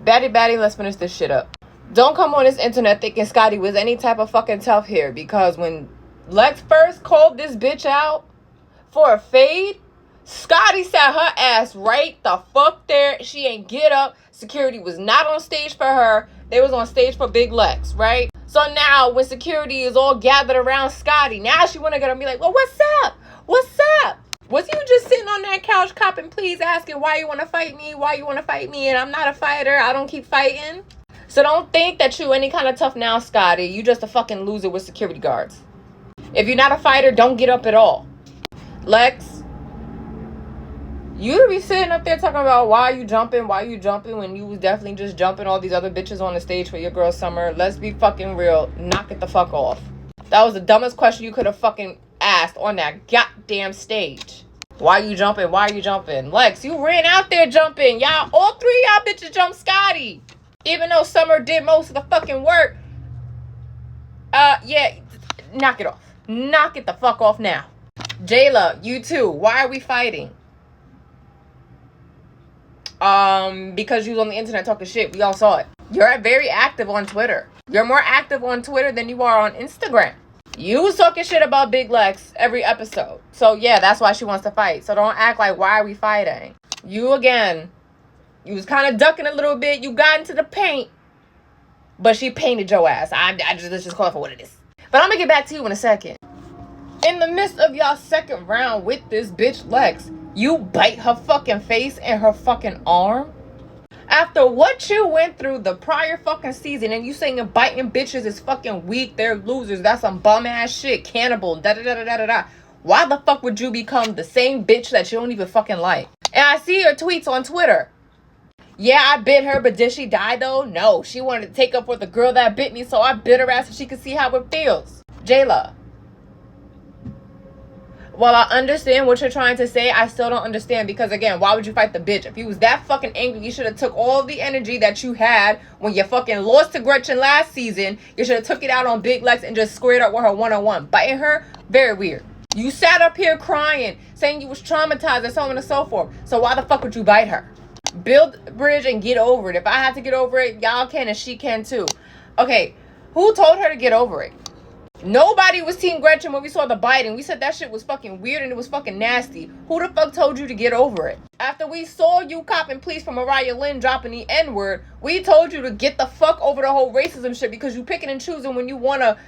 Baddie, let's finish this shit up. Don't come on this internet thinking Scotty was any type of fucking tough here, because when Lex first called this bitch out for a fade, Scotty sat her ass right the fuck there. She ain't get up. Security was not on stage for her. They was on stage for Big Lex, right? So now when security is all gathered around Scotty, now she want to get up and be like, well, what's up? What's up? Was you just sitting on that couch copping please asking why you want to fight me? Why you want to fight me? And I'm not a fighter. I don't keep fighting. So don't think that you any kind of tough now, Scotty. You just a fucking loser with security guards. If you're not a fighter, don't get up at all. Lex, you be sitting up there talking about why you jumping when you was definitely just jumping all these other bitches on the stage for your girl Summer. Let's be fucking real. Knock it the fuck off. That was the dumbest question you could have fucking asked on that goddamn stage. Why you jumping? Why you jumping? Lex, you ran out there jumping. Y'all, all three of y'all bitches jumped Scotty. Even though Summer did most of the fucking work. Yeah, knock it off. Knock it the fuck off now. Jayla, you too. Why are we fighting? Because you was on the internet talking shit. We all saw it. You're very active on Twitter. You're more active on Twitter than you are on Instagram. You was talking shit about Big Lex every episode. So yeah, that's why she wants to fight. So don't act like, why are we fighting? You again, you was kind of ducking a little bit. You got into the paint. But she painted your ass. Let's just call it for what it is. But I'm going to get back to you in a second. In the midst of y'all second round with this bitch Lex, you bite her fucking face and her fucking arm? After what you went through the prior fucking season and you saying biting bitches is fucking weak, they're losers, that's some bum ass shit, cannibal, da-da-da-da-da-da. Why the fuck would you become the same bitch that you don't even fucking like? And I see your tweets on Twitter. Yeah, I bit her, but did she die though? No, she wanted to take up for the girl that bit me, so I bit her ass so she could see how it feels. Jayla, while I understand what you're trying to say, I still don't understand, because again, why would you fight the bitch? If you was that fucking angry, you should have took all the energy that you had when you fucking lost to Gretchen last season. You should have took it out on Big Lex and just squared up with her one-on-one. Biting her, very weird. You sat up here crying, saying you was traumatized and so on and so forth. So why the fuck would you bite her? Build a bridge and get over it. If I had to get over it, y'all can and she can too. Okay, who told her to get over it? Nobody was Team Gretchen when we saw the biting. We said that shit was fucking weird and it was fucking nasty. Who the fuck told you to get over it? After we saw you copping pleas from Mariah Lynn dropping the N-word, we told you to get the fuck over the whole racism shit, because you picking and choosing when you want to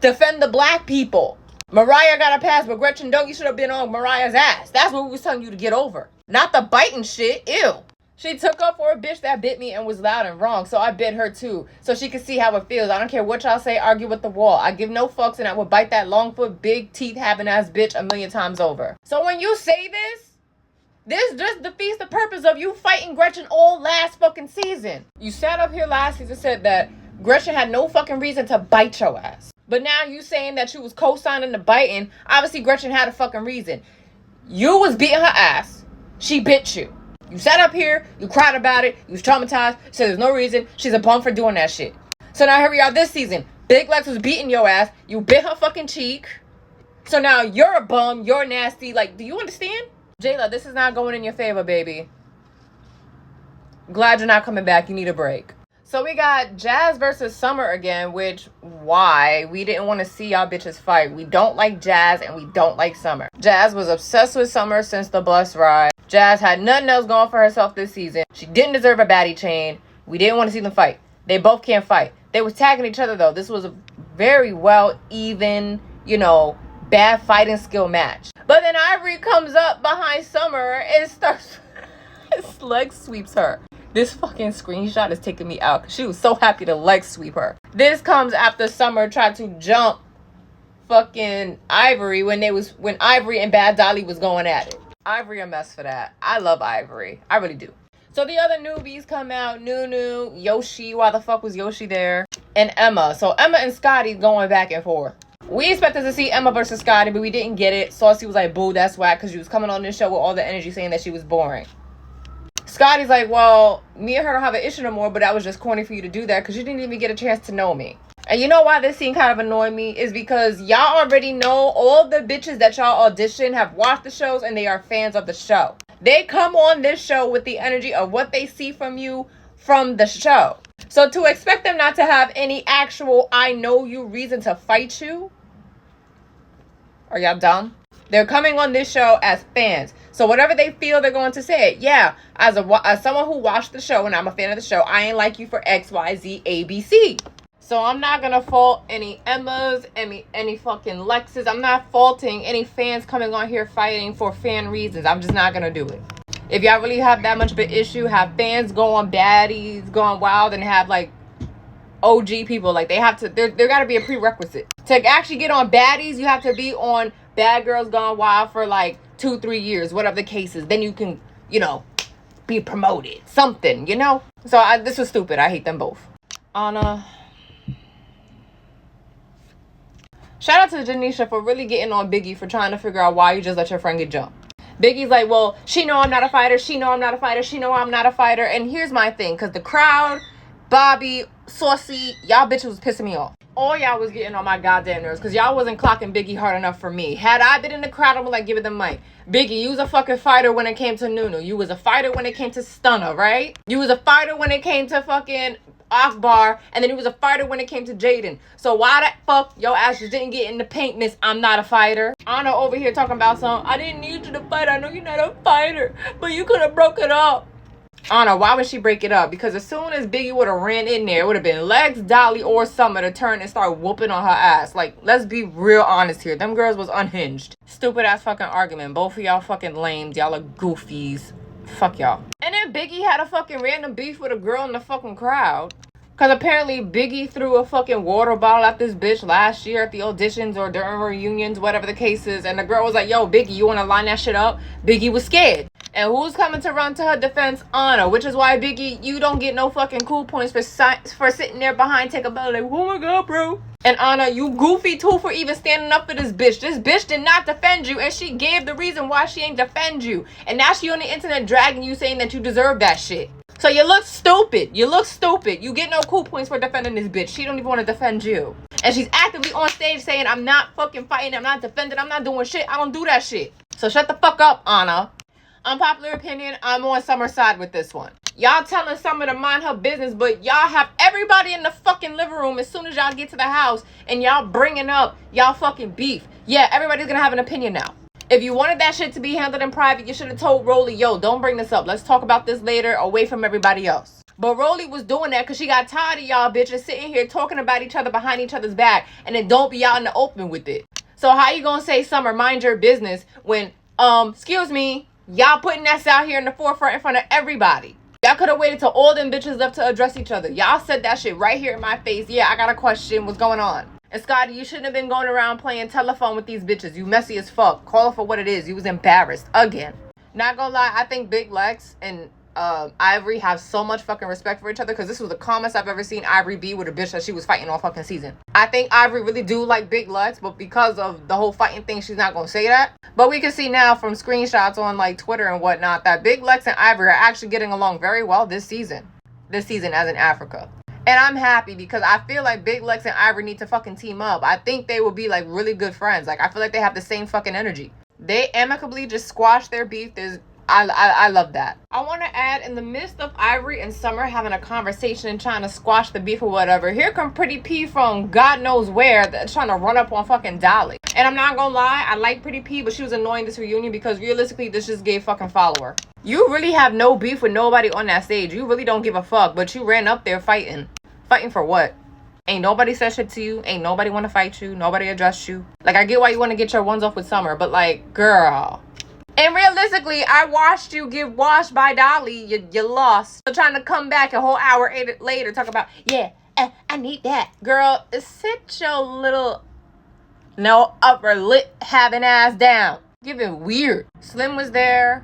defend the black people. Mariah got a pass, but Gretchen don't. You should have been on Mariah's ass. That's what we was telling you to get over. Not the biting shit. Ew. She took up for a bitch that bit me and was loud and wrong, so I bit her too, so she could see how it feels. I don't care what y'all say, argue with the wall. I give no fucks, and I would bite that longfoot, big teeth having ass bitch 1,000,000 times over. So when you say this just defeats the purpose of you fighting Gretchen all last fucking season. You sat up here last season and said that Gretchen had no fucking reason to bite your ass. But now you saying that you was co-signing the biting. Obviously Gretchen had a fucking reason. You was beating her ass. She bit you. You sat up here, you cried about it, you was traumatized, said there's no reason, she's a bum for doing that shit. So now here we are this season. Big Lex was beating your ass, you bit her fucking cheek. So now you're a bum, you're nasty. Like, do you understand? Jayla, this is not going in your favor, baby. Glad you're not coming back, you need a break. So we got Jazz versus Summer again, which, why? We didn't want to see y'all bitches fight. We don't like Jazz and we don't like Summer. Jazz was obsessed with Summer since the bus ride. Jazz had nothing else going for herself this season. She didn't deserve a baddie chain. We didn't want to see them fight. They both can't fight. They was tagging each other though. This was a very well even, bad fighting skill match. But then Ivory comes up behind Summer and starts, his leg sweeps her. This fucking screenshot is taking me out because she was so happy to leg sweep her. This comes after Summer tried to jump fucking Ivory when Ivory and Bad Dolly was going at it. Ivory a mess for that. I love Ivory. I really do. So the other newbies come out. Nunu, Yoshi. Why the fuck was Yoshi there? And Emma. So Emma and Scotty going back and forth. We expected to see Emma versus Scotty, but we didn't get it. Saucy was like, boo, that's whack, because she was coming on this show with all the energy saying that she was boring. Scotty's like, well, me and her don't have an issue no more, but that was just corny for you to do that because you didn't even get a chance to know me. And you know why this scene kind of annoyed me? Is because y'all already know all the bitches that y'all audition have watched the shows and they are fans of the show. They come on this show with the energy of what they see from you from the show. So to expect them not to have any actual I know you reason to fight you, are y'all dumb? They're coming on this show as fans. So whatever they feel, they're going to say it. Yeah, as someone who watched the show and I'm a fan of the show, I ain't like you for X, Y, Z, A, B, C. So I'm not going to fault any Emmas, any fucking Lexes. I'm not faulting any fans coming on here fighting for fan reasons. I'm just not going to do it. If y'all really have that much of an issue, have fans go on Baddies, going wild, and have like OG people. Like they have to, there got to be a prerequisite. To actually get on Baddies, you have to be on Bad Girls Gone Wild for like 2-3 years, whatever the case is. Then you can, be promoted. Something, So this was stupid. I hate them both. Anna. Shout out to Janisha for really getting on Biggie for trying to figure out why you just let your friend get jumped. Biggie's like, well, she know I'm not a fighter. She know I'm not a fighter. She know I'm not a fighter. And here's my thing. Because the crowd, Bobby, Saucy, y'all bitches was pissing me off. All y'all was getting on my goddamn nerves. Because y'all wasn't clocking Biggie hard enough for me. Had I been in the crowd, I would like give it the mic. Biggie, you was a fucking fighter when it came to Nunu. You was a fighter when it came to Stunner, right? You was a fighter when it came to fucking Akbar, and then he was a fighter when it came to Jaden. So why the fuck your ass just didn't get in the paint, miss? I'm not a fighter. Anna over here talking about I didn't need you to fight. I know you're not a fighter, but you could have broke it up. Anna, why would she break it up? Because as soon as Biggie would have ran in there, it would have been Lex, Dolly, or Summer to turn and start whooping on her ass. Like, let's be real honest here. Them girls was unhinged. Stupid ass fucking argument. Both of y'all fucking lames. Y'all are goofies. Fuck y'all. And then Biggie had a fucking random beef with a girl in the fucking crowd. Because apparently Biggie threw a fucking water bottle at this bitch last year at the auditions or during reunions, whatever the case is. And the girl was like, yo, Biggie, you want to line that shit up? Biggie was scared. And who's coming to run to her defense? Anna. Which is why, Biggie, you don't get no fucking cool points for sitting there behind Take a Bell like, oh my God, bro. And Anna, you goofy too for even standing up for this bitch. This bitch did not defend you. And she gave the reason why she ain't defend you. And now she on the internet dragging you saying that you deserve that shit. So you look stupid. You look stupid. You get no cool points for defending this bitch. She don't even want to defend you. And she's actively on stage saying, I'm not fucking fighting. I'm not defending. I'm not doing shit. I don't do that shit. So shut the fuck up, Anna. Unpopular opinion, I'm on Summer's side with this one. Y'all telling Summer to mind her business, but y'all have everybody in the fucking living room as soon as y'all get to the house and y'all bringing up y'all fucking beef. Yeah, everybody's gonna have an opinion now. If you wanted that shit to be handled in private, you should have told Rolly, yo, don't bring this up. Let's talk about this later, away from everybody else. But Rolly was doing that because she got tired of y'all bitches sitting here talking about each other behind each other's back and then don't be out in the open with it. So how you gonna say, Summer, mind your business when, excuse me, y'all putting that out here in the forefront in front of everybody? Y'all could have waited till all them bitches left to address each other. Y'all said that shit right here in my face. Yeah, I got a question. What's going on? And Scotty, you shouldn't have been going around playing telephone with these bitches. You messy as fuck. Call it for what it is. You was embarrassed. Again. Not gonna lie, I think Big Lex and Ivory have so much fucking respect for each other because this was the calmest I've ever seen Ivory be with a bitch that she was fighting all fucking season. I think Ivory really do like Big Lex, but because of the whole fighting thing, she's not gonna say that. But we can see now from screenshots on like Twitter and whatnot that Big Lex and Ivory are actually getting along very well this season. This season as in Africa. And I'm happy because I feel like Big Lex and Ivory need to fucking team up. I think they will be like really good friends. Like I feel like they have the same fucking energy. They amicably just squash their beef. I love that. I want to add, in the midst of Ivory and Summer having a conversation and trying to squash the beef or whatever, here come Pretty P from God knows where that's trying to run up on fucking Dolly. And I'm not gonna lie, I like Pretty P, but she was annoying this reunion because realistically this just gave fucking follower. You really have no beef with nobody on that stage. You really don't give a fuck, but you ran up there fighting. Fighting for what? Ain't nobody said shit to you. Ain't nobody want to fight you. Nobody addressed you. Like, I get why you want to get your ones off with Summer, but like, girl. And realistically, I watched you get washed by Dolly. You lost. So trying to come back a whole hour later talk about, yeah, I need that. Girl, sit your little no upper lip having ass down. Giving weird. Slim was there.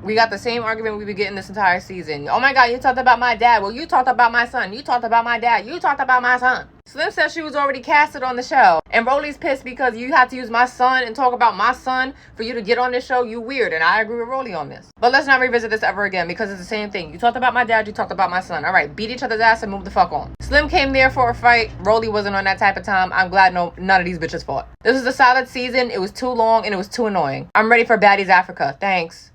We got the same argument we've been getting this entire season. Oh my God, you talked about my dad. Well, you talked about my son. You talked about my dad. You talked about my son. Slim said she was already casted on the show. And Rolly's pissed because you had to use my son and talk about my son for you to get on this show. You weird. And I agree with Rolly on this. But let's not revisit this ever again because it's the same thing. You talked about my dad. You talked about my son. All right, beat each other's ass and move the fuck on. Slim came there for a fight. Rolly wasn't on that type of time. I'm glad none of these bitches fought. This was a solid season. It was too long and it was too annoying. I'm ready for Baddies Africa. Thanks.